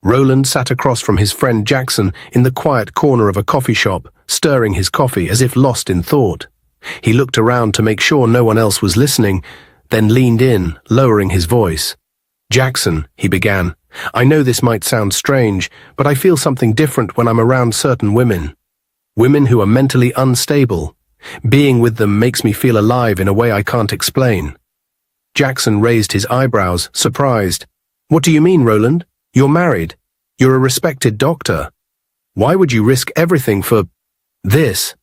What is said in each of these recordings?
Roland sat across from his friend Jackson in the quiet corner of a coffee shop, stirring his coffee as if lost in thought. He looked around to make sure no one else was listening, then leaned in, lowering his voice. "Jackson," he began, "I know this might sound strange, but I feel something different when I'm around certain women. Women who are mentally unstable. Being with them makes me feel alive in a way I can't explain." Jackson raised his eyebrows, surprised. "What do you mean, Roland? You're married. You're a respected doctor. Why would you risk everything for this?"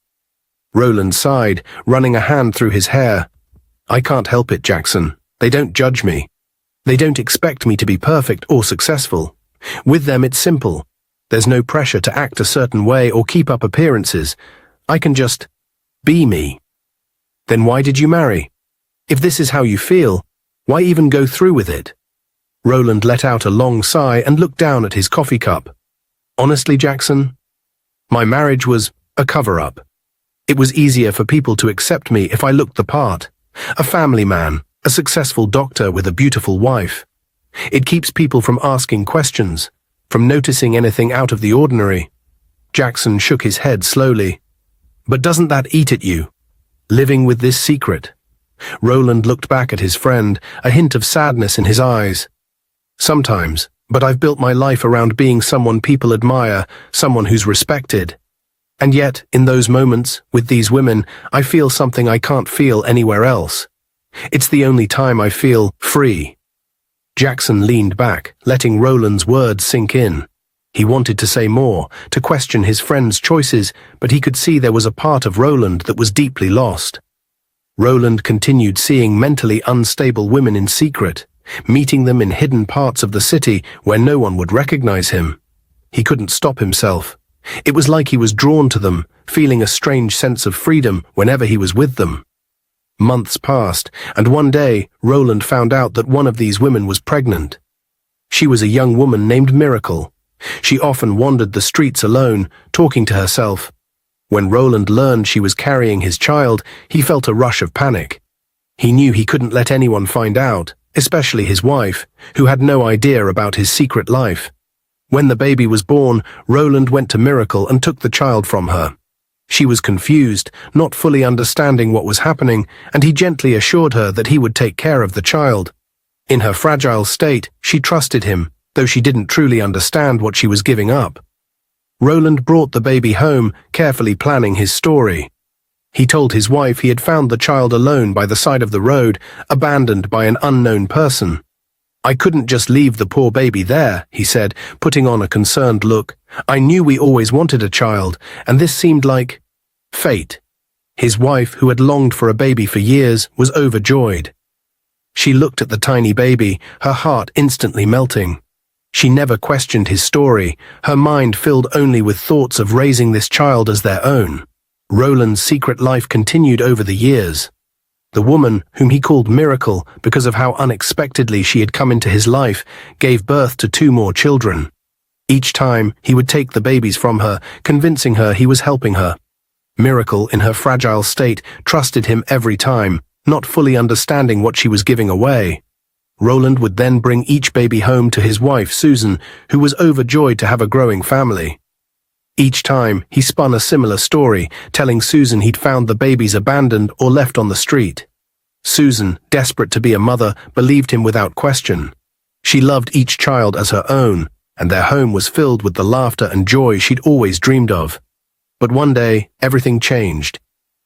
Roland sighed, running a hand through his hair. "I can't help it, Jackson. They don't judge me. They don't expect me to be perfect or successful. With them it's simple. There's no pressure to act a certain way or keep up appearances. I can just be me." "Then why did you marry? If this is how you feel, why even go through with it?" Roland let out a long sigh and looked down at his coffee cup. "Honestly, Jackson, my marriage was a cover-up. It was easier for people to accept me if I looked the part. A family man, a successful doctor with a beautiful wife. It keeps people from asking questions, from noticing anything out of the ordinary." Jackson shook his head slowly. "But doesn't that eat at you? Living with this secret?" Roland looked back at his friend, a hint of sadness in his eyes. "Sometimes, but I've built my life around being someone people admire, someone who's respected. And yet, in those moments, with these women, I feel something I can't feel anywhere else. It's the only time I feel free." Jackson leaned back, letting Roland's words sink in. He wanted to say more, to question his friend's choices, but he could see there was a part of Roland that was deeply lost. Roland continued seeing mentally unstable women in secret, meeting them in hidden parts of the city where no one would recognize him. He couldn't stop himself. It was like he was drawn to them, feeling a strange sense of freedom whenever he was with them. Months passed, and one day, Roland found out that one of these women was pregnant. She was a young woman named Miracle. She often wandered the streets alone, talking to herself. When Roland learned she was carrying his child, he felt a rush of panic. He knew he couldn't let anyone find out, especially his wife, who had no idea about his secret life. When the baby was born, Roland went to Miracle and took the child from her. She was confused, not fully understanding what was happening, and he gently assured her that he would take care of the child. In her fragile state, she trusted him, though she didn't truly understand what she was giving up. Roland brought the baby home, carefully planning his story. He told his wife he had found the child alone by the side of the road, abandoned by an unknown person. "I couldn't just leave the poor baby there," he said, putting on a concerned look. "I knew we always wanted a child, and this seemed like fate." His wife, who had longed for a baby for years, was overjoyed. She looked at the tiny baby, her heart instantly melting. She never questioned his story, her mind filled only with thoughts of raising this child as their own. Roland's secret life continued over the years. The woman, whom he called Miracle because of how unexpectedly she had come into his life, gave birth to 2 more children. Each time, he would take the babies from her, convincing her he was helping her. Miracle, in her fragile state, trusted him every time, not fully understanding what she was giving away. Roland would then bring each baby home to his wife, Susan, who was overjoyed to have a growing family. Each time, he spun a similar story, telling Susan he'd found the babies abandoned or left on the street. Susan, desperate to be a mother, believed him without question. She loved each child as her own, and their home was filled with the laughter and joy she'd always dreamed of. But one day, everything changed.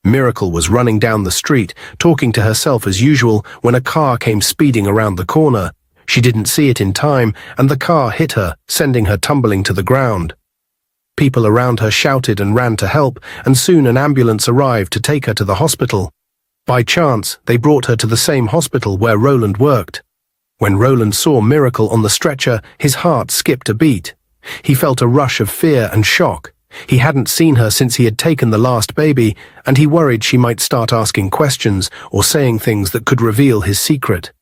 Miracle was running down the street, talking to herself as usual, when a car came speeding around the corner. She didn't see it in time, and the car hit her, sending her tumbling to the ground. People around her shouted and ran to help, and soon an ambulance arrived to take her to the hospital. By chance, they brought her to the same hospital where Roland worked. When Roland saw Miracle on the stretcher, his heart skipped a beat. He felt a rush of fear and shock. He hadn't seen her since he had taken the last baby, and he worried she might start asking questions or saying things that could reveal his secret.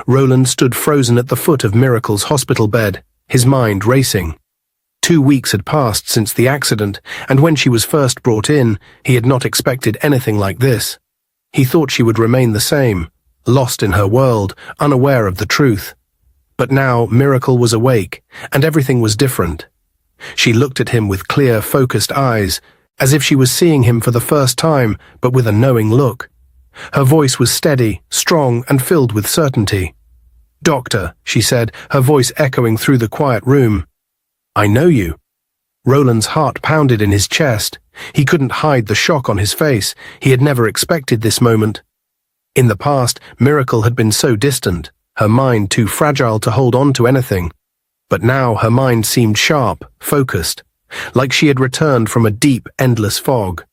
Roland stood frozen at the foot of Miracle's hospital bed, his mind racing. 2 weeks had passed since the accident, and when she was first brought in, he had not expected anything like this. He thought she would remain the same, lost in her world, unaware of the truth. But now Miracle was awake, and everything was different. She looked at him with clear, focused eyes, as if she was seeing him for the first time, but with a knowing look. Her voice was steady, strong, and filled with certainty. "Doctor," she said, her voice echoing through the quiet room. "I know you." Roland's heart pounded in his chest. He couldn't hide the shock on his face. He had never expected this moment. In the past, Miracle had been so distant, her mind too fragile to hold on to anything. But now her mind seemed sharp, focused, like she had returned from a deep, endless fog.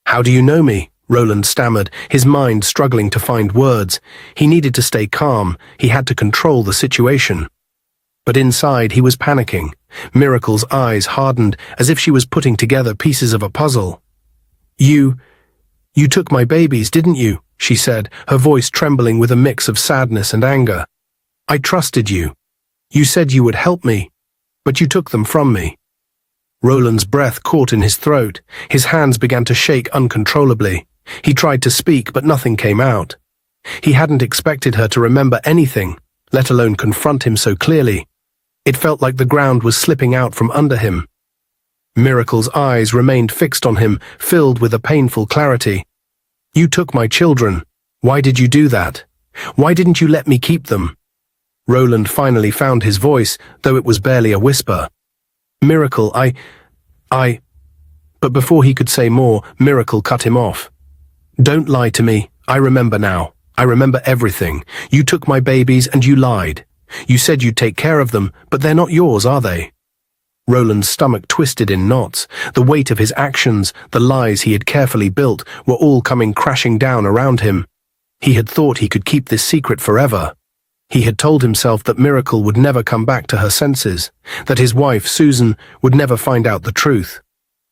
"How do you know me?" Roland stammered, his mind struggling to find words. He needed to stay calm. He had to control the situation. But inside he was panicking. Miracle's eyes hardened, as if she was putting together pieces of a puzzle. You took my babies, didn't you?" she said, her voice trembling with a mix of sadness and anger. "I trusted you. You said you would help me, but you took them from me." Roland's breath caught in his throat. His hands began to shake uncontrollably. He tried to speak, but nothing came out. He hadn't expected her to remember anything, let alone confront him so clearly. It felt like the ground was slipping out from under him. Miracle's eyes remained fixed on him, filled with a painful clarity. "You took my children. Why did you do that? Why didn't you let me keep them?" Roland finally found his voice, though it was barely a whisper. "Miracle, I... But before he could say more, Miracle cut him off. "Don't lie to me. I remember now. I remember everything. You took my babies and you lied. You said you'd take care of them, but they're not yours, are they?" Roland's stomach twisted in knots. The weight of his actions, the lies he had carefully built, were all coming crashing down around him. He had thought he could keep this secret forever. He had told himself that Miracle would never come back to her senses, that his wife, Susan, would never find out the truth.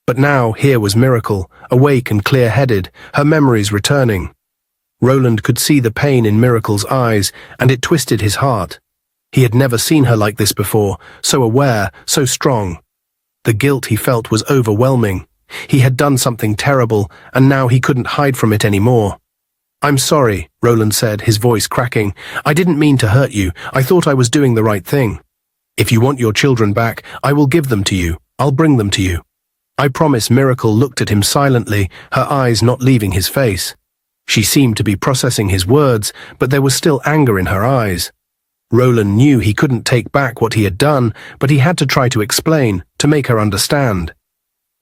But now here was Miracle, awake and clear-headed, her memories returning. Roland could see the pain in Miracle's eyes, and it twisted his heart. He had never seen her like this before, so aware, so strong. The guilt he felt was overwhelming. He had done something terrible, and now he couldn't hide from it anymore. "I'm sorry," Roland said, his voice cracking. "I didn't mean to hurt you. I thought I was doing the right thing. If you want your children back, I will give them to you. I'll bring them to you. I promise." Miracle looked at him silently, her eyes not leaving his face. She seemed to be processing his words, but there was still anger in her eyes. Roland knew he couldn't take back what he had done, but he had to try to explain, to make her understand.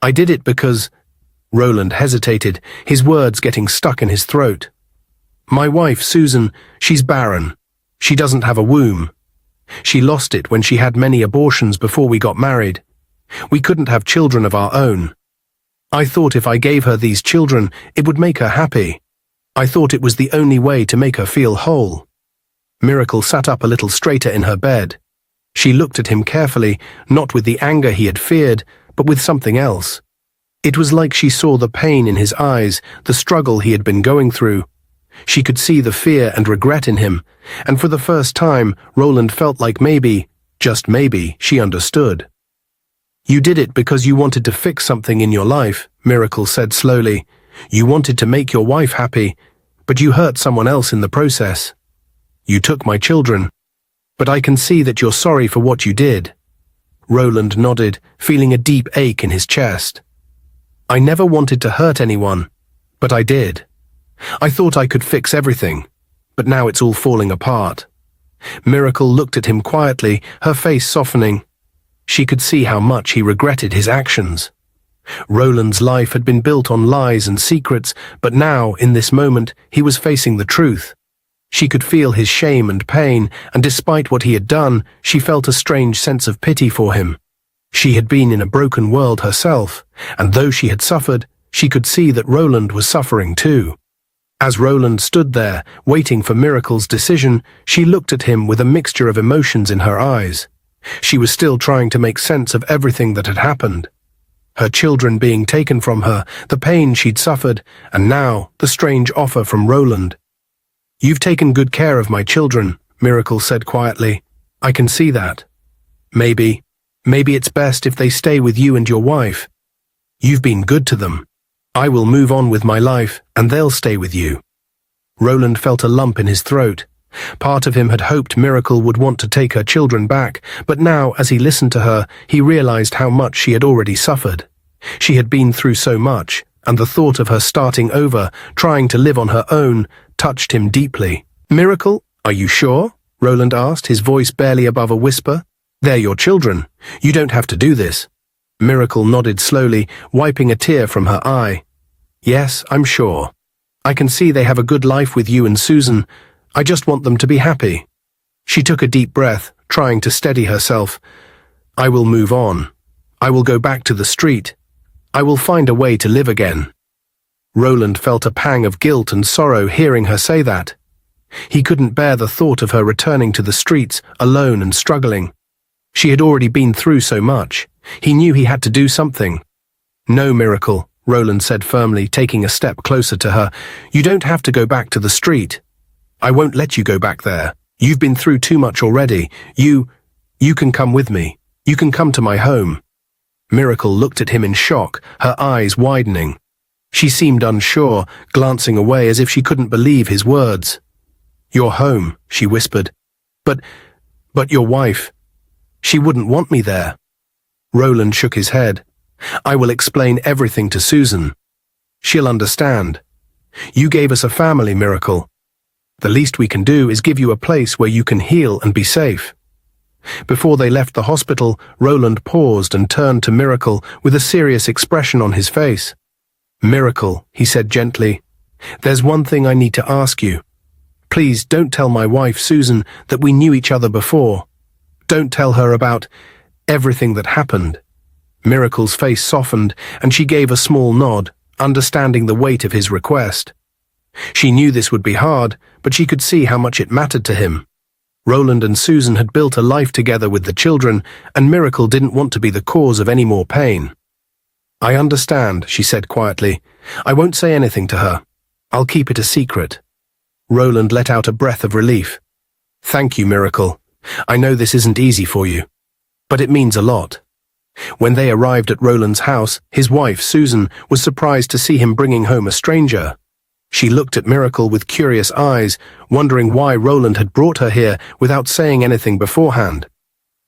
"I did it because—" Roland hesitated, his words getting stuck in his throat. "My wife, Susan, she's barren. She doesn't have a womb. She lost it when she had many abortions before we got married. We couldn't have children of our own. I thought if I gave her these children, it would make her happy. I thought it was the only way to make her feel whole." Miracle sat up a little straighter in her bed. She looked at him carefully, not with the anger he had feared, but with something else. It was like she saw the pain in his eyes, the struggle he had been going through. She could see the fear and regret in him, and for the first time, Roland felt like maybe, just maybe, she understood. "You did it because you wanted to fix something in your life," Miracle said slowly. "You wanted to make your wife happy, but you hurt someone else in the process. You took my children, but I can see that you're sorry for what you did." Roland nodded, feeling a deep ache in his chest. "I never wanted to hurt anyone, but I did. I thought I could fix everything, but now it's all falling apart." Miracle looked at him quietly, her face softening. She could see how much he regretted his actions. Roland's life had been built on lies and secrets, but now, in this moment, he was facing the truth. She could feel his shame and pain, and despite what he had done, she felt a strange sense of pity for him. She had been in a broken world herself, and though she had suffered, she could see that Roland was suffering too. As Roland stood there, waiting for Miracle's decision, she looked at him with a mixture of emotions in her eyes. She was still trying to make sense of everything that had happened. Her children being taken from her, the pain she'd suffered, and now the strange offer from Roland. "You've taken good care of my children," Miracle said quietly. "I can see that. Maybe it's best if they stay with you and your wife. You've been good to them. I will move on with my life, and they'll stay with you." Roland felt a lump in his throat. Part of him had hoped Miracle would want to take her children back, but now, as he listened to her, he realized how much she had already suffered. She had been through so much, and the thought of her starting over, trying to live on her own, touched him deeply. "Miracle, are you sure?" Roland asked, his voice barely above a whisper. "They're your children. You don't have to do this." Miracle nodded slowly, wiping a tear from her eye. "Yes, I'm sure. I can see they have a good life with you and Susan. I just want them to be happy." She took a deep breath, trying to steady herself. "I will move on. I will go back to the street. I will find a way to live again." Roland felt a pang of guilt and sorrow hearing her say that. He couldn't bear the thought of her returning to the streets, alone and struggling. She had already been through so much. He knew he had to do something. "No, Miracle," Roland said firmly, taking a step closer to her. "You don't have to go back to the street. I won't let you go back there. You've been through too much already. You can come with me. You can come to my home." Miracle looked at him in shock, her eyes widening. She seemed unsure, glancing away as if she couldn't believe his words. "Your home," she whispered. But your wife, she wouldn't want me there." Roland shook his head. "I will explain everything to Susan. She'll understand. You gave us a family, Miracle. The least we can do is give you a place where you can heal and be safe." Before they left the hospital, Roland paused and turned to Miracle with a serious expression on his face. "Miracle," he said gently, "there's one thing I need to ask you. Please don't tell my wife, Susan, that we knew each other before. Don't tell her about everything that happened." Miracle's face softened, and she gave a small nod, understanding the weight of his request. She knew this would be hard, but she could see how much it mattered to him. Roland and Susan had built a life together with the children, and Miracle didn't want to be the cause of any more pain. "I understand," she said quietly. "I won't say anything to her. I'll keep it a secret." Roland let out a breath of relief. "Thank you, Miracle. I know this isn't easy for you, but it means a lot." When they arrived at Roland's house, his wife, Susan, was surprised to see him bringing home a stranger. She looked at Miracle with curious eyes, wondering why Roland had brought her here without saying anything beforehand.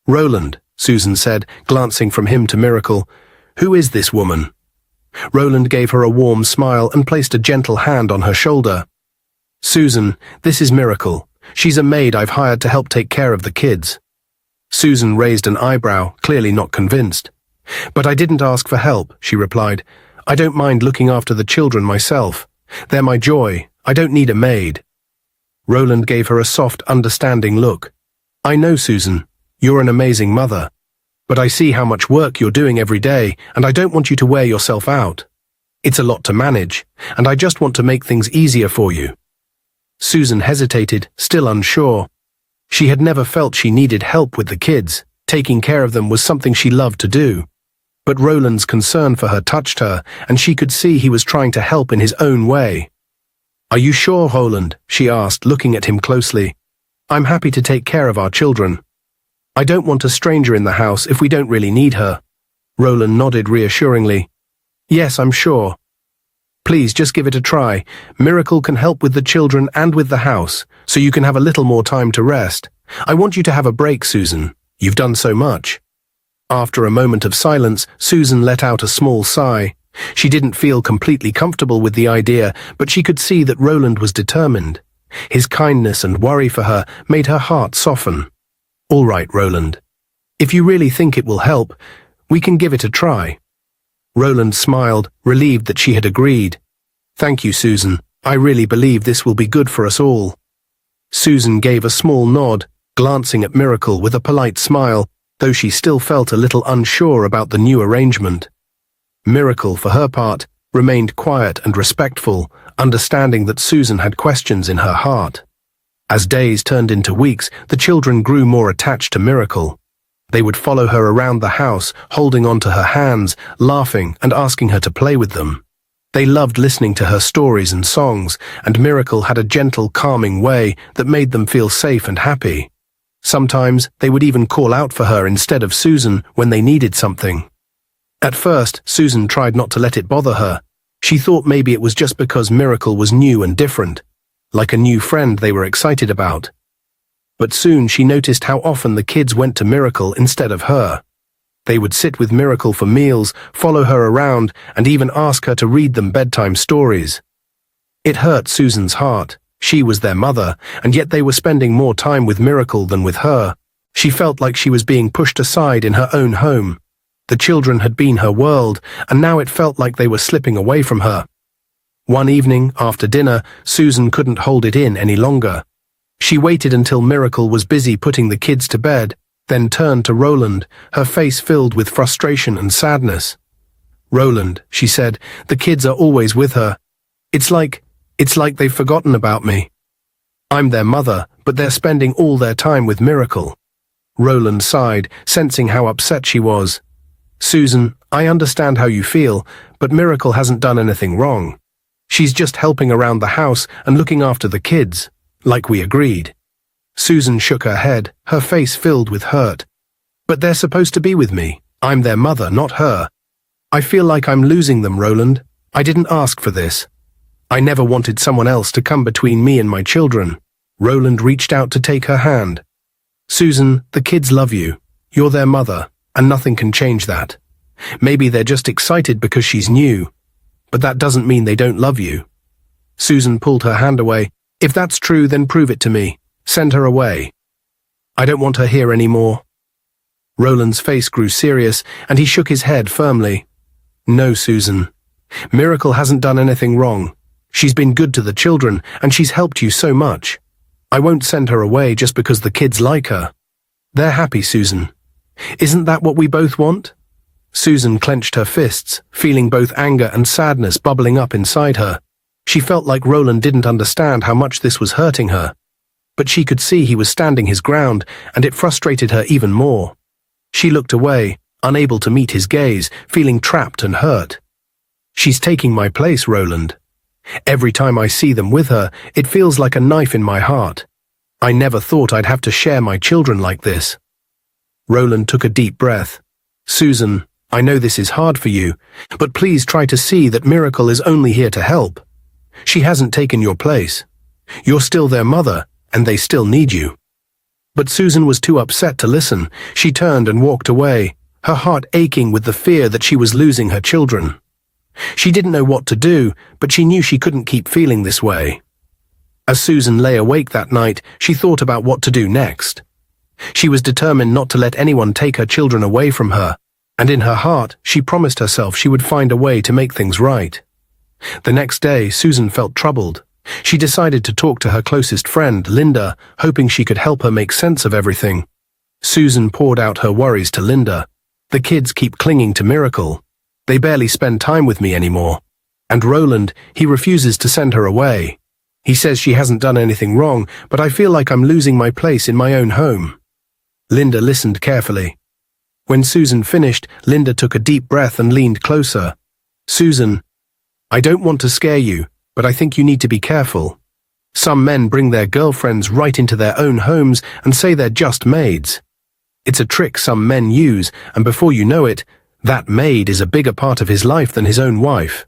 "Roland," Susan said, glancing from him to Miracle, "who is this woman?" Roland gave her a warm smile and placed a gentle hand on her shoulder. "Susan, this is Miracle. She's a maid I've hired to help take care of the kids." Susan raised an eyebrow, clearly not convinced. "But I didn't ask for help," she replied. "I don't mind looking after the children myself. They're my joy. I don't need a maid." Roland gave her a soft, understanding look. "I know, Susan. You're an amazing mother. But I see how much work you're doing every day, and I don't want you to wear yourself out. It's a lot to manage, and I just want to make things easier for you." Susan hesitated, still unsure. She had never felt she needed help with the kids. Taking care of them was something she loved to do. But Roland's concern for her touched her, and she could see he was trying to help in his own way. "Are you sure, Roland?" she asked, looking at him closely. "I'm happy to take care of our children. I don't want a stranger in the house if we don't really need her." Roland nodded reassuringly. "Yes, I'm sure. Please just give it a try. Miracle can help with the children and with the house, so you can have a little more time to rest. I want you to have a break, Susan. You've done so much." After a moment of silence, Susan let out a small sigh. She didn't feel completely comfortable with the idea, but she could see that Roland was determined. His kindness and worry for her made her heart soften. "All right, Roland. If you really think it will help, we can give it a try." Roland smiled, relieved that she had agreed. "Thank you, Susan. I really believe this will be good for us all." Susan gave a small nod, glancing at Miracle with a polite smile, though she still felt a little unsure about the new arrangement. Miracle, for her part, remained quiet and respectful, understanding that Susan had questions in her heart. As days turned into weeks, the children grew more attached to Miracle. They would follow her around the house, holding onto her hands, laughing and asking her to play with them. They loved listening to her stories and songs, and Miracle had a gentle, calming way that made them feel safe and happy. Sometimes they would even call out for her instead of Susan when they needed something. At first, Susan tried not to let it bother her. She thought maybe it was just because Miracle was new and different. like a new friend they were excited about. But soon she noticed how often the kids went to Miracle instead of her. They would sit with Miracle for meals, follow her around, and even ask her to read them bedtime stories. It hurt Susan's heart. She was their mother, and yet they were spending more time with Miracle than with her. She felt like she was being pushed aside in her own home. The children had been her world, and now it felt like they were slipping away from her. One evening, after dinner, Susan couldn't hold it in any longer. She waited until Miracle was busy putting the kids to bed, then turned to Roland, her face filled with frustration and sadness. "Roland," she said, "the kids are always with her. It's like they've forgotten about me. I'm their mother, but they're spending all their time with Miracle." Roland sighed, sensing how upset she was. "Susan, I understand how you feel, but Miracle hasn't done anything wrong. She's just helping around the house and looking after the kids, like we agreed." Susan shook her head, her face filled with hurt. "But they're supposed to be with me. I'm their mother, not her. I feel like I'm losing them, Roland. I didn't ask for this. I never wanted someone else to come between me and my children." Roland reached out to take her hand. "Susan, the kids love you. You're their mother, and nothing can change that. Maybe they're just excited because she's new, but that doesn't mean they don't love you." Susan pulled her hand away. "If that's true, then prove it to me. Send her away. I don't want her here anymore." Roland's face grew serious, and he shook his head firmly. "No, Susan. Miracle hasn't done anything wrong. She's been good to the children, and she's helped you so much. I won't send her away just because the kids like her. They're happy, Susan. Isn't that what we both want?" Susan clenched her fists, feeling both anger and sadness bubbling up inside her. She felt like Roland didn't understand how much this was hurting her. But she could see he was standing his ground, and it frustrated her even more. She looked away, unable to meet his gaze, feeling trapped and hurt. "She's taking my place, Roland. Every time I see them with her, it feels like a knife in my heart. I never thought I'd have to share my children like this." Roland took a deep breath. "Susan, I know this is hard for you, but please try to see that Miracle is only here to help. She hasn't taken your place. You're still their mother, and they still need you." But Susan was too upset to listen. She turned and walked away, her heart aching with the fear that she was losing her children. She didn't know what to do, but she knew she couldn't keep feeling this way. As Susan lay awake that night, she thought about what to do next. She was determined not to let anyone take her children away from her, and in her heart, she promised herself she would find a way to make things right. The next day, Susan felt troubled. She decided to talk to her closest friend, Linda, hoping she could help her make sense of everything. Susan poured out her worries to Linda. "The kids keep clinging to Miracle. They barely spend time with me anymore. And Roland, he refuses to send her away. He says she hasn't done anything wrong, but I feel like I'm losing my place in my own home." Linda listened carefully. When Susan finished, Linda took a deep breath and leaned closer. "Susan, I don't want to scare you, but I think you need to be careful. Some men bring their girlfriends right into their own homes and say they're just maids. It's a trick some men use, and before you know it, that maid is a bigger part of his life than his own wife."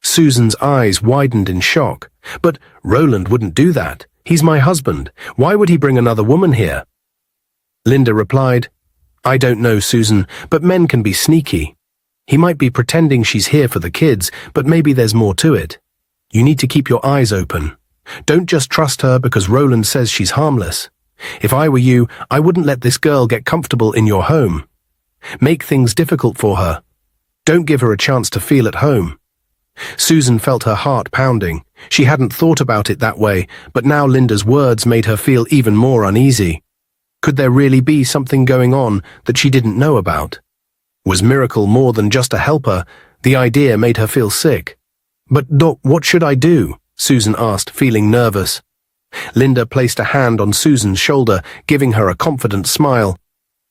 Susan's eyes widened in shock. "But Roland wouldn't do that. He's my husband. Why would he bring another woman here?" Linda replied, "I don't know, Susan, but men can be sneaky. He might be pretending she's here for the kids, but maybe there's more to it. You need to keep your eyes open. Don't just trust her because Roland says she's harmless. If I were you, I wouldn't let this girl get comfortable in your home. Make things difficult for her. Don't give her a chance to feel at home." Susan felt her heart pounding. She hadn't thought about it that way, but now Linda's words made her feel even more uneasy. Could there really be something going on that she didn't know about? Was Miracle more than just a helper? The idea made her feel sick. "But Doc, what should I do?" Susan asked, feeling nervous. Linda placed a hand on Susan's shoulder, giving her a confident smile.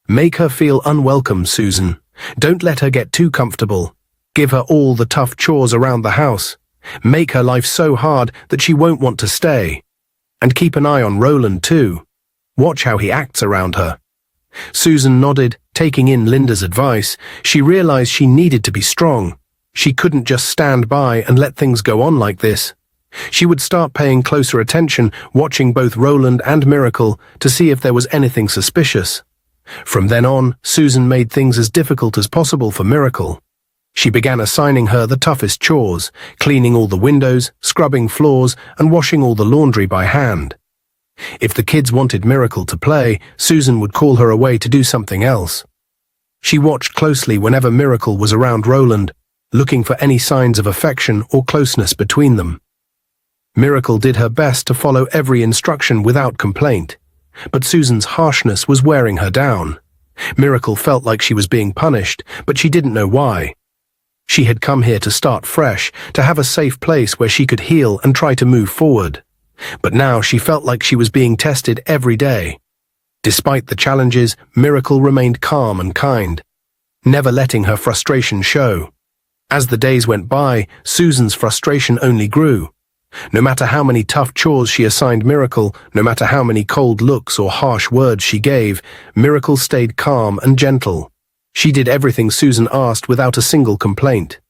"Make her feel unwelcome, Susan. Don't let her get too comfortable. Give her all the tough chores around the house. Make her life so hard that she won't want to stay. And keep an eye on Roland too. Watch how he acts around her." Susan nodded, taking in Linda's advice. She realized she needed to be strong. She couldn't just stand by and let things go on like this. She would start paying closer attention, watching both Roland and Miracle to see if there was anything suspicious. From then on, Susan made things as difficult as possible for Miracle. She began assigning her the toughest chores, cleaning all the windows, scrubbing floors, and washing all the laundry by hand. If the kids wanted Miracle to play, Susan would call her away to do something else. She watched closely whenever Miracle was around Roland, looking for any signs of affection or closeness between them. Miracle did her best to follow every instruction without complaint, but Susan's harshness was wearing her down. Miracle felt like she was being punished, but she didn't know why. She had come here to start fresh, to have a safe place where she could heal and try to move forward. But now she felt like she was being tested every day. Despite the challenges, Miracle remained calm and kind, never letting her frustration show. As the days went by, Susan's frustration only grew. No matter how many tough chores she assigned Miracle, no matter how many cold looks or harsh words she gave, Miracle stayed calm and gentle. She did everything Susan asked without a single complaint.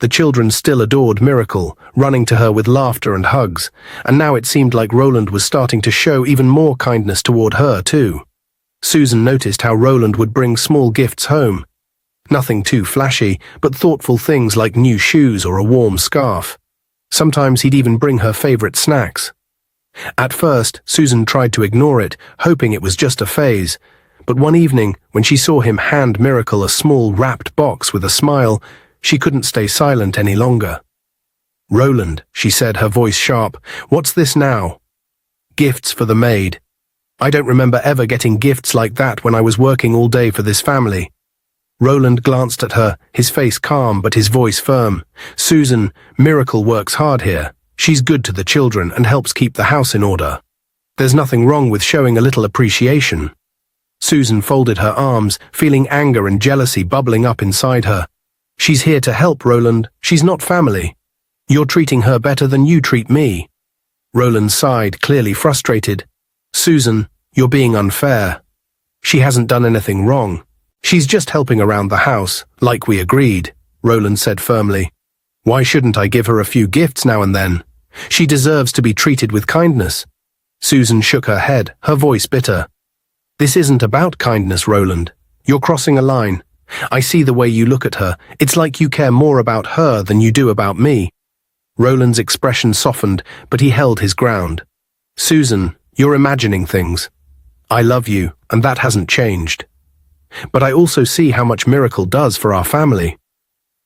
The children still adored Miracle, running to her with laughter and hugs, and now it seemed like Roland was starting to show even more kindness toward her, too. Susan noticed how Roland would bring small gifts home. Nothing too flashy, but thoughtful things like new shoes or a warm scarf. Sometimes he'd even bring her favorite snacks. At first, Susan tried to ignore it, hoping it was just a phase. But one evening, when she saw him hand Miracle a small wrapped box with a smile, she couldn't stay silent any longer. "Roland," she said, her voice sharp, "what's this now?" "Gifts for the maid. I don't remember ever getting gifts like that when I was working all day for this family." Roland glanced at her, his face calm but his voice firm. "Susan, Miracle works hard here. She's good to the children and helps keep the house in order. There's nothing wrong with showing a little appreciation." Susan folded her arms, feeling anger and jealousy bubbling up inside her. "She's here to help, Roland. She's not family. You're treating her better than you treat me." Roland sighed, clearly frustrated. "Susan, you're being unfair. She hasn't done anything wrong. She's just helping around the house, like we agreed," Roland said firmly. "Why shouldn't I give her a few gifts now and then? She deserves to be treated with kindness." Susan shook her head, her voice bitter. "This isn't about kindness, Roland. You're crossing a line. I see the way you look at her. It's like you care more about her than you do about me." Roland's expression softened, but he held his ground. "Susan, you're imagining things. I love you, and that hasn't changed. But I also see how much Miracle does for our family.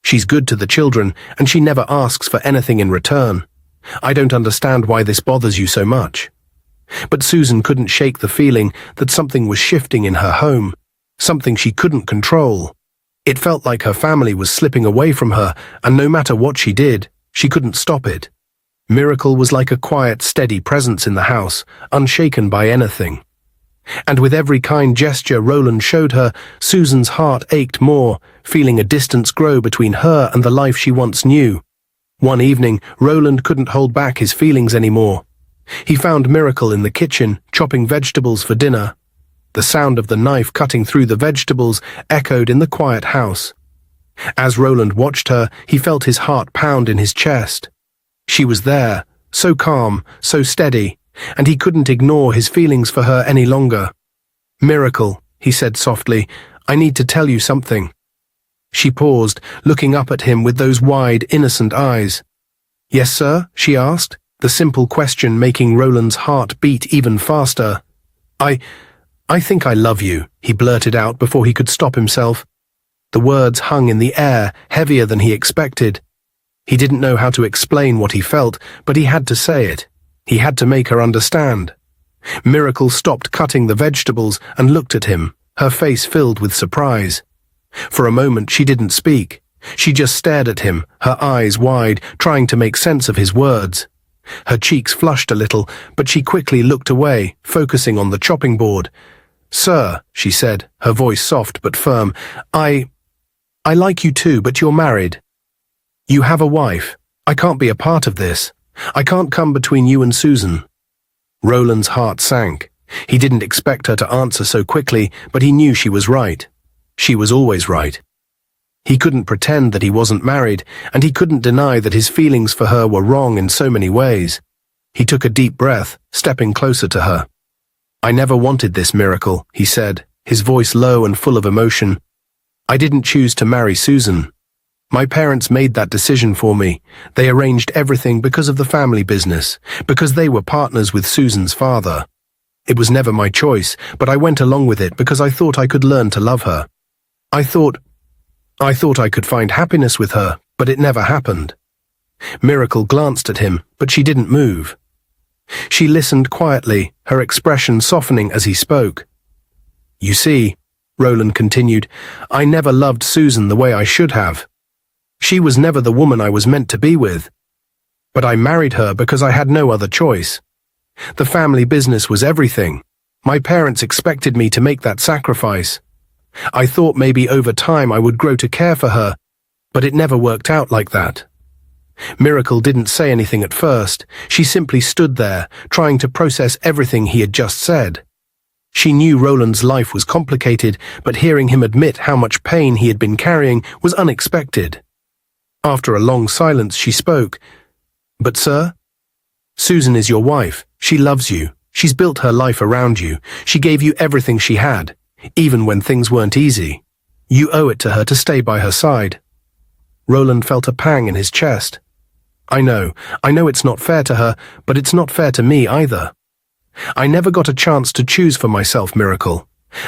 She's good to the children, and she never asks for anything in return. I don't understand why this bothers you so much." But Susan couldn't shake the feeling that something was shifting in her home, something she couldn't control. It felt like her family was slipping away from her, and no matter what she did, she couldn't stop it. Miracle was like a quiet, steady presence in the house, unshaken by anything. And with every kind gesture Roland showed her, Susan's heart ached more, feeling a distance grow between her and the life she once knew. One evening, Roland couldn't hold back his feelings anymore. He found Miracle in the kitchen, chopping vegetables for dinner. The sound of the knife cutting through the vegetables echoed in the quiet house. As Roland watched her, he felt his heart pound in his chest. She was there, so calm, so steady, and he couldn't ignore his feelings for her any longer. "Miracle," he said softly, "I need to tell you something." She paused, looking up at him with those wide, innocent eyes. "Yes, sir?" she asked, the simple question making Roland's heart beat even faster. I think I love you," he blurted out before he could stop himself. The words hung in the air, heavier than he expected. He didn't know how to explain what he felt, but he had to say it. He had to make her understand. Miracle stopped cutting the vegetables and looked at him, her face filled with surprise. For a moment she didn't speak. She just stared at him, her eyes wide, trying to make sense of his words. Her cheeks flushed a little, but she quickly looked away, focusing on the chopping board. "Sir," she said, her voice soft but firm, I like you too, but you're married. You have a wife. I can't be a part of this. I can't come between you and Susan." Roland's heart sank. He didn't expect her to answer so quickly, but he knew she was right. She was always right. He couldn't pretend that he wasn't married, and he couldn't deny that his feelings for her were wrong in so many ways. He took a deep breath, stepping closer to her. "I never wanted this, Miracle," he said, his voice low and full of emotion. "I didn't choose to marry Susan. My parents made that decision for me. They arranged everything because of the family business, because they were partners with Susan's father. It was never my choice, but I went along with it because I thought I could learn to love her. I thought I could find happiness with her, but it never happened." Miracle glanced at him, but she didn't move. She listened quietly, her expression softening as he spoke. "You see," Roland continued, "I never loved Susan the way I should have. She was never the woman I was meant to be with. But I married her because I had no other choice. The family business was everything. My parents expected me to make that sacrifice. I thought maybe over time I would grow to care for her, but it never worked out like that." Miracle didn't say anything at first. She simply stood there, trying to process everything he had just said. She knew Roland's life was complicated, but hearing him admit how much pain he had been carrying was unexpected. After a long silence, she spoke. "But sir, Susan is your wife. She loves you. She's built her life around you. She gave you everything she had, even when things weren't easy. You owe it to her to stay by her side." Roland felt a pang in his chest. I know it's not fair to her, but it's not fair to me either. I never got a chance to choose for myself, Miracle.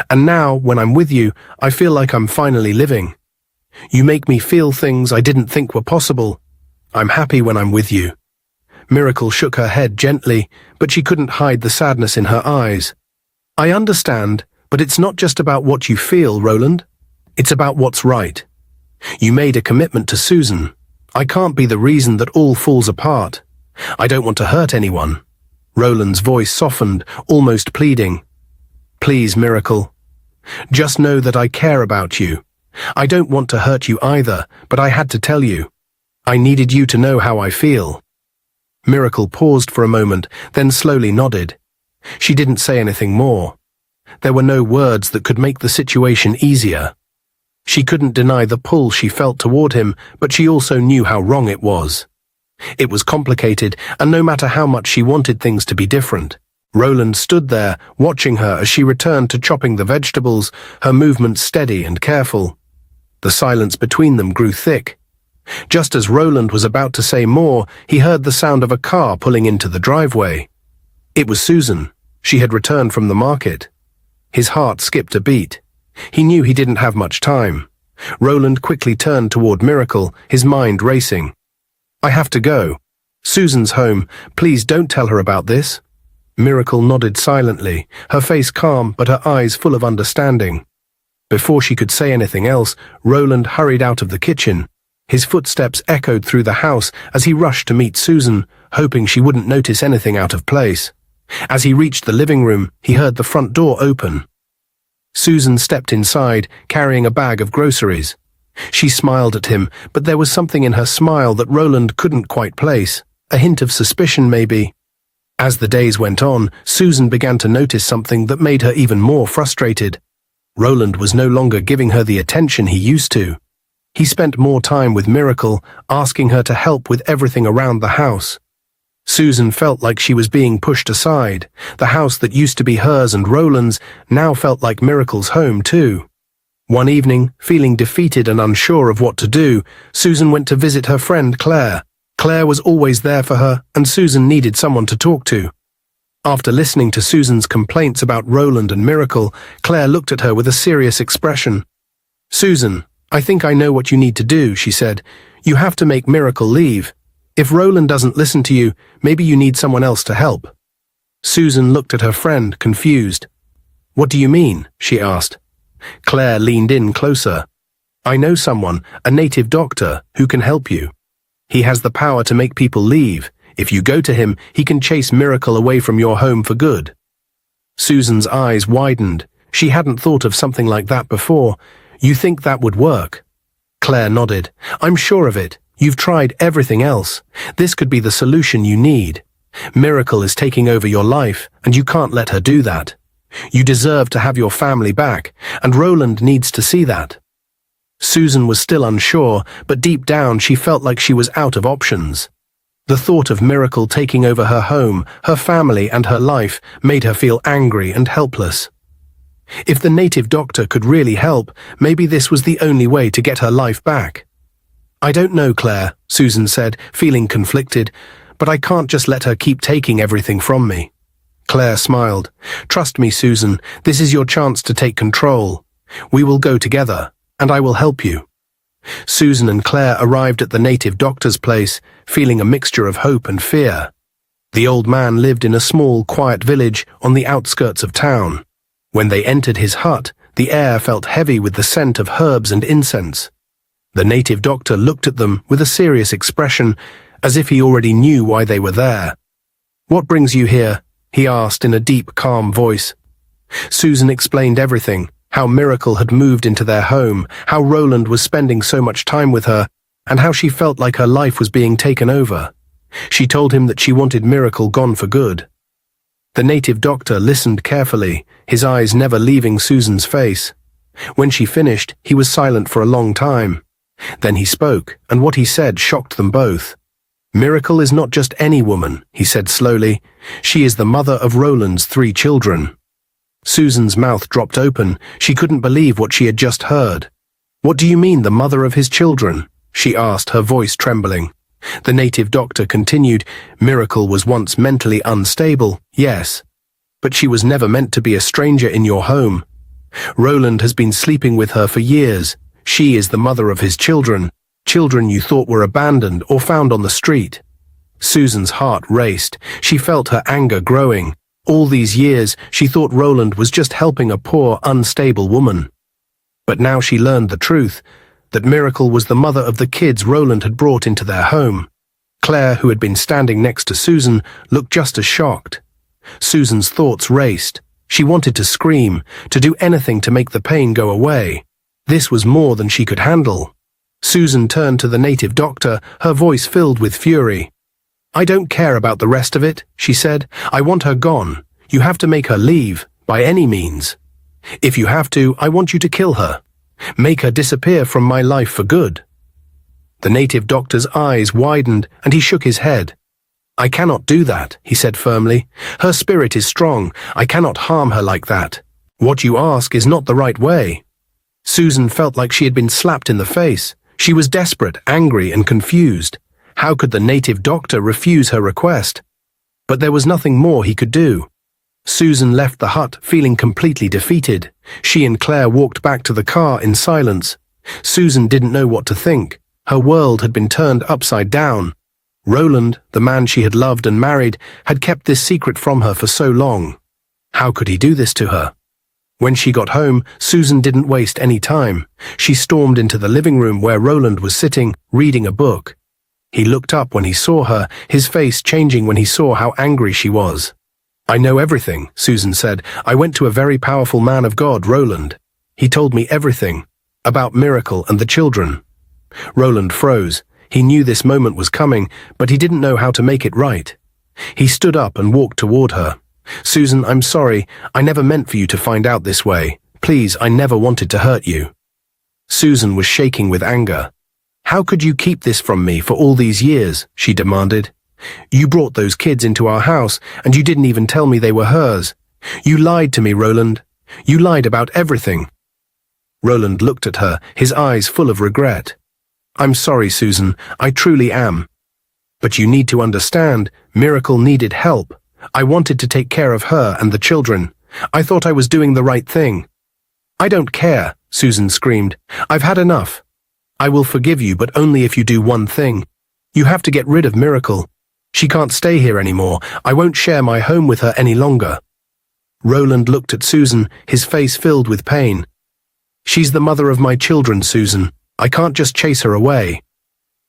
And now, when I'm with you, I feel like I'm finally living. You make me feel things I didn't think were possible. I'm happy when I'm with you." Miracle shook her head gently, but she couldn't hide the sadness in her eyes. "I understand, but it's not just about what you feel, Roland. It's about what's right. You made a commitment to Susan. I can't be the reason that all falls apart. I don't want to hurt anyone." Roland's voice softened, almost pleading. "Please, Miracle. Just know that I care about you. I don't want to hurt you either, but I had to tell you. I needed you to know how I feel." Miracle paused for a moment, then slowly nodded. She didn't say anything more. There were no words that could make the situation easier. She couldn't deny the pull she felt toward him, but she also knew how wrong it was. It was complicated, and no matter how much she wanted things to be different, Roland stood there, watching her as she returned to chopping the vegetables, her movements steady and careful. The silence between them grew thick. Just as Roland was about to say more, he heard the sound of a car pulling into the driveway. It was Susan. She had returned from the market. His heart skipped a beat. He knew he didn't have much time. Roland quickly turned toward Miracle, his mind racing. "I have to go. Susan's home. Please don't tell her about this." Miracle nodded silently, her face calm but her eyes full of understanding. Before she could say anything else, Roland hurried out of the kitchen. His footsteps echoed through the house as he rushed to meet Susan, hoping she wouldn't notice anything out of place. As he reached the living room, he heard the front door open. Susan stepped inside, carrying a bag of groceries. She smiled at him, but there was something in her smile that Roland couldn't quite place, a hint of suspicion maybe. As the days went on, Susan began to notice something that made her even more frustrated. Roland was no longer giving her the attention he used to. He spent more time with Miracle, asking her to help with everything around the house. Susan felt like she was being pushed aside. The house that used to be hers and Roland's now felt like Miracle's home too. One evening, feeling defeated and unsure of what to do, Susan went to visit her friend Claire. Claire was always there for her, and Susan needed someone to talk to. After listening to Susan's complaints about Roland and Miracle, Claire looked at her with a serious expression. "Susan, I think I know what you need to do," she said. "You have to make Miracle leave. If Roland doesn't listen to you, maybe you need someone else to help." Susan looked at her friend, confused. "What do you mean?" she asked. Claire leaned in closer. "I know someone, a native doctor, who can help you. He has the power to make people leave. If you go to him, he can chase Miracle away from your home for good." Susan's eyes widened. She hadn't thought of something like that before. "You think that would work?" Claire nodded. "I'm sure of it. You've tried everything else. This could be the solution you need. Miracle is taking over your life, and you can't let her do that. You deserve to have your family back, and Roland needs to see that." Susan was still unsure, but deep down she felt like she was out of options. The thought of Miracle taking over her home, her family, and her life made her feel angry and helpless. If the native doctor could really help, maybe this was the only way to get her life back. "I don't know, Claire," Susan said, feeling conflicted, "but I can't just let her keep taking everything from me." Claire smiled. "Trust me, Susan, this is your chance to take control. We will go together, and I will help you." Susan and Claire arrived at the native doctor's place, feeling a mixture of hope and fear. The old man lived in a small, quiet village on the outskirts of town. When they entered his hut, the air felt heavy with the scent of herbs and incense. The native doctor looked at them with a serious expression, as if he already knew why they were there. "What brings you here?" he asked in a deep, calm voice. Susan explained everything, how Miracle had moved into their home, how Roland was spending so much time with her, and how she felt like her life was being taken over. She told him that she wanted Miracle gone for good. The native doctor listened carefully, his eyes never leaving Susan's face. When she finished, he was silent for a long time. Then he spoke, and what he said shocked them both. "Miracle is not just any woman," he said slowly. "She is the mother of Roland's 3 children." Susan's mouth dropped open. She couldn't believe what she had just heard. "What do you mean, the mother of his children?" she asked, her voice trembling. The native doctor continued, "Miracle was once mentally unstable, yes, but she was never meant to be a stranger in your home. Roland has been sleeping with her for years. She is the mother of his children, children you thought were abandoned or found on the street." Susan's heart raced. She felt her anger growing. All these years, she thought Roland was just helping a poor, unstable woman. But now she learned the truth, that Miracle was the mother of the kids Roland had brought into their home. Claire, who had been standing next to Susan, looked just as shocked. Susan's thoughts raced. She wanted to scream, to do anything to make the pain go away. This was more than she could handle. Susan turned to the native doctor, her voice filled with fury. "I don't care about the rest of it," she said. "I want her gone. You have to make her leave, by any means. If you have to, I want you to kill her. Make her disappear from my life for good." The native doctor's eyes widened and he shook his head. "I cannot do that," he said firmly. "Her spirit is strong. I cannot harm her like that. What you ask is not the right way." Susan felt like she had been slapped in the face. She was desperate, angry, and confused. How could the native doctor refuse her request? But there was nothing more he could do. Susan left the hut feeling completely defeated. She and Claire walked back to the car in silence. Susan didn't know what to think. Her world had been turned upside down. Roland, the man she had loved and married, had kept this secret from her for so long. How could he do this to her? When she got home, Susan didn't waste any time. She stormed into the living room where Roland was sitting, reading a book. He looked up when he saw her, his face changing when he saw how angry she was. "I know everything," Susan said. "I went to a very powerful man of God, Roland. He told me everything, about Miracle and the children." Roland froze. He knew this moment was coming, but he didn't know how to make it right. He stood up and walked toward her. "Susan, I'm sorry. I never meant for you to find out this way. Please, I never wanted to hurt you." Susan was shaking with anger. "How could you keep this from me for all these years?" she demanded. "You brought those kids into our house, and you didn't even tell me they were hers. You lied to me, Roland. You lied about everything." Roland looked at her, his eyes full of regret. "I'm sorry, Susan. I truly am. But you need to understand, Miracle needed help. I wanted to take care of her and the children. I thought I was doing the right thing." "I don't care," Susan screamed. "I've had enough. I will forgive you, but only if you do one thing. You have to get rid of Miracle. She can't stay here anymore. I won't share my home with her any longer." Roland looked at Susan, his face filled with pain. "She's the mother of my children, Susan. I can't just chase her away.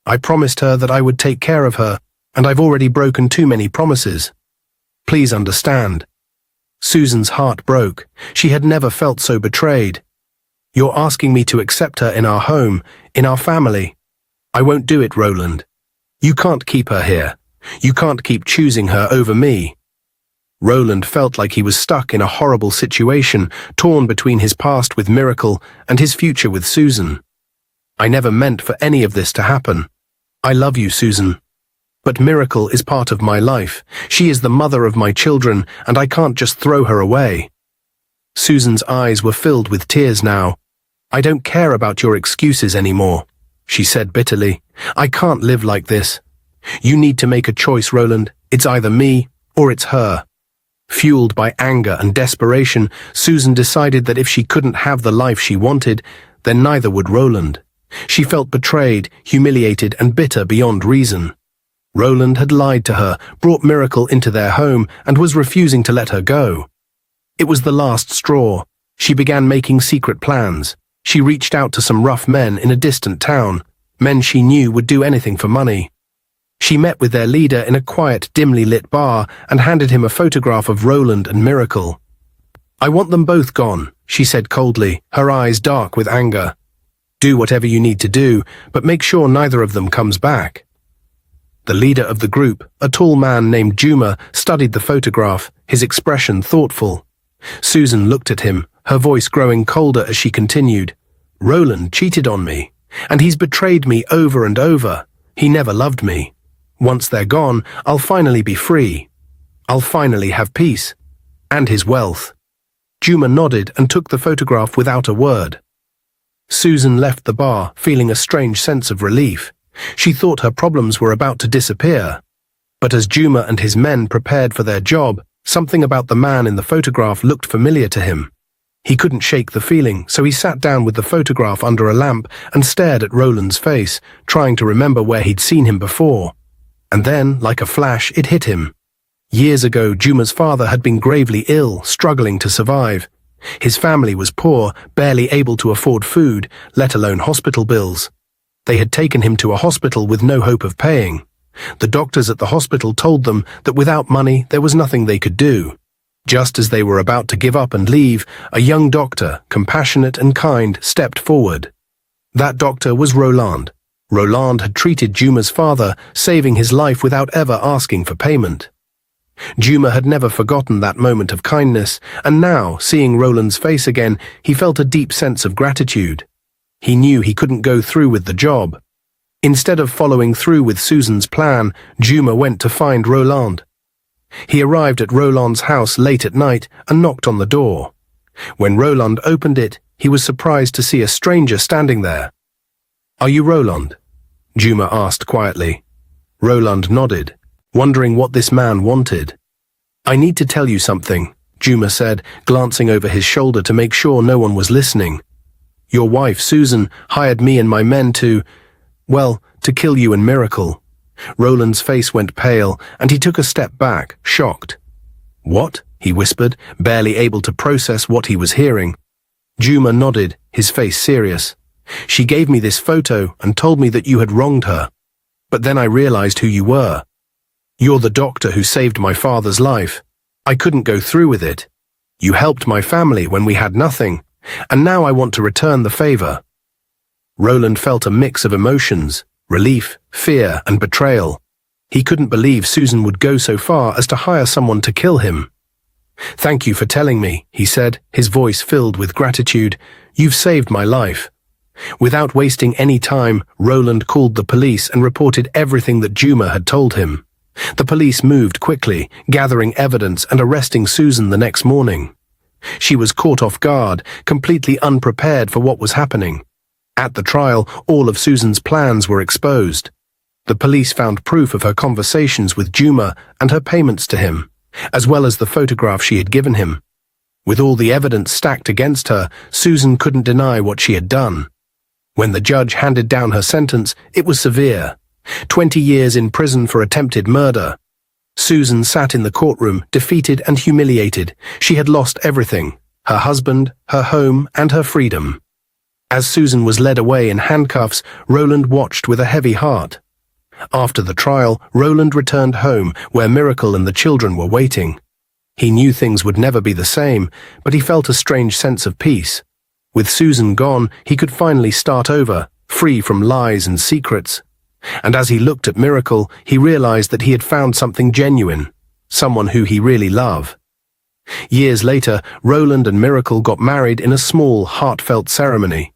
I promised her that I would take care of her, and I've already broken too many promises. Please understand." Susan's heart broke. She had never felt so betrayed. "You're asking me to accept her in our home, in our family. I won't do it, Roland. You can't keep her here. You can't keep choosing her over me." Roland felt like he was stuck in a horrible situation, torn between his past with Miracle and his future with Susan. I never meant for any of this to happen. I love you, Susan. But Miracle is part of my life. She is the mother of my children, and I can't just throw her away." Susan's eyes were filled with tears now. "I don't care about your excuses anymore," she said bitterly. "I can't live like this. You need to make a choice, Roland. It's either me or it's her." Fueled by anger and desperation, Susan decided that if she couldn't have the life she wanted, then neither would Roland. She felt betrayed, humiliated, and bitter beyond reason. Roland had lied to her, brought Miracle into their home, and was refusing to let her go. It was the last straw. She began making secret plans. She reached out to some rough men in a distant town, men she knew would do anything for money. She met with their leader in a quiet, dimly lit bar and handed him a photograph of Roland and Miracle. "I want them both gone," she said coldly, her eyes dark with anger. "Do whatever you need to do, but make sure neither of them comes back." The leader of the group, a tall man named Juma, studied the photograph, his expression thoughtful. Susan looked at him, her voice growing colder as she continued. "Roland cheated on me, and he's betrayed me over and over. He never loved me. Once they're gone, I'll finally be free. I'll finally have peace. And his wealth." Juma nodded and took the photograph without a word. Susan left the bar, feeling a strange sense of relief. She thought her problems were about to disappear. But as Juma and his men prepared for their job, something about the man in the photograph looked familiar to him. He couldn't shake the feeling, so he sat down with the photograph under a lamp and stared at Roland's face, trying to remember where he'd seen him before. And then, like a flash, it hit him. Years ago, Juma's father had been gravely ill, struggling to survive. His family was poor, barely able to afford food, let alone hospital bills. They had taken him to a hospital with no hope of paying. The doctors at the hospital told them that without money there was nothing they could do. Just as they were about to give up and leave, a young doctor, compassionate and kind, stepped forward. That doctor was Roland. Roland had treated Juma's father, saving his life without ever asking for payment. Juma had never forgotten that moment of kindness, and now, seeing Roland's face again, he felt a deep sense of gratitude. He knew he couldn't go through with the job. Instead of following through with Susan's plan, Juma went to find Roland. He arrived at Roland's house late at night and knocked on the door. When Roland opened it, he was surprised to see a stranger standing there. "Are you Roland?" Juma asked quietly. Roland nodded, wondering what this man wanted. "I need to tell you something," Juma said, glancing over his shoulder to make sure no one was listening. "Your wife, Susan, hired me and my men to kill you and Miracle." Roland's face went pale, and he took a step back, shocked. "What?" he whispered, barely able to process what he was hearing. Juma nodded, his face serious. "She gave me this photo and told me that you had wronged her. But then I realized who you were. You're the doctor who saved my father's life. I couldn't go through with it. You helped my family when we had nothing, and now I want to return the favor." Roland felt a mix of emotions, relief, fear, and betrayal. He couldn't believe Susan would go so far as to hire someone to kill him. "Thank you for telling me," he said, his voice filled with gratitude. "You've saved my life." Without wasting any time, Roland called the police and reported everything that Juma had told him. The police moved quickly, gathering evidence and arresting Susan the next morning. She was caught off guard, completely unprepared for what was happening. At the trial, all of Susan's plans were exposed. The police found proof of her conversations with Juma and her payments to him, as well as the photograph she had given him. With all the evidence stacked against her, Susan couldn't deny what she had done. When the judge handed down her sentence, it was severe. 20 years in prison for attempted murder. Susan sat in the courtroom, defeated and humiliated. She had lost everything: her husband, her home, and her freedom. As Susan was led away in handcuffs, Roland watched with a heavy heart. After the trial, Roland returned home, where Miracle and the children were waiting. He knew things would never be the same, but he felt a strange sense of peace. With Susan gone, he could finally start over, free from lies and secrets. And as he looked at Miracle, he realized that he had found something genuine, someone who he really loved. Years later, Roland and Miracle got married in a small, heartfelt ceremony.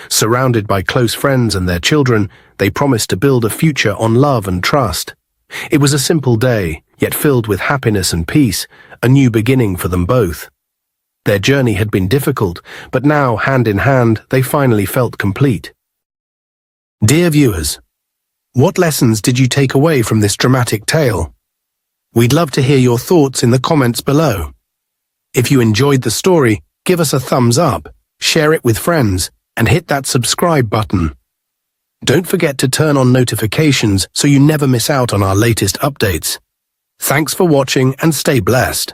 Surrounded by close friends and their children, they promised to build a future on love and trust. It was a simple day, yet filled with happiness and peace, a new beginning for them both. Their journey had been difficult, but now, hand in hand, they finally felt complete. Dear viewers, what lessons did you take away from this dramatic tale? We'd love to hear your thoughts in the comments below. If you enjoyed the story, give us a thumbs up, share it with friends, and hit that subscribe button. Don't forget to turn on notifications so you never miss out on our latest updates. Thanks for watching and stay blessed.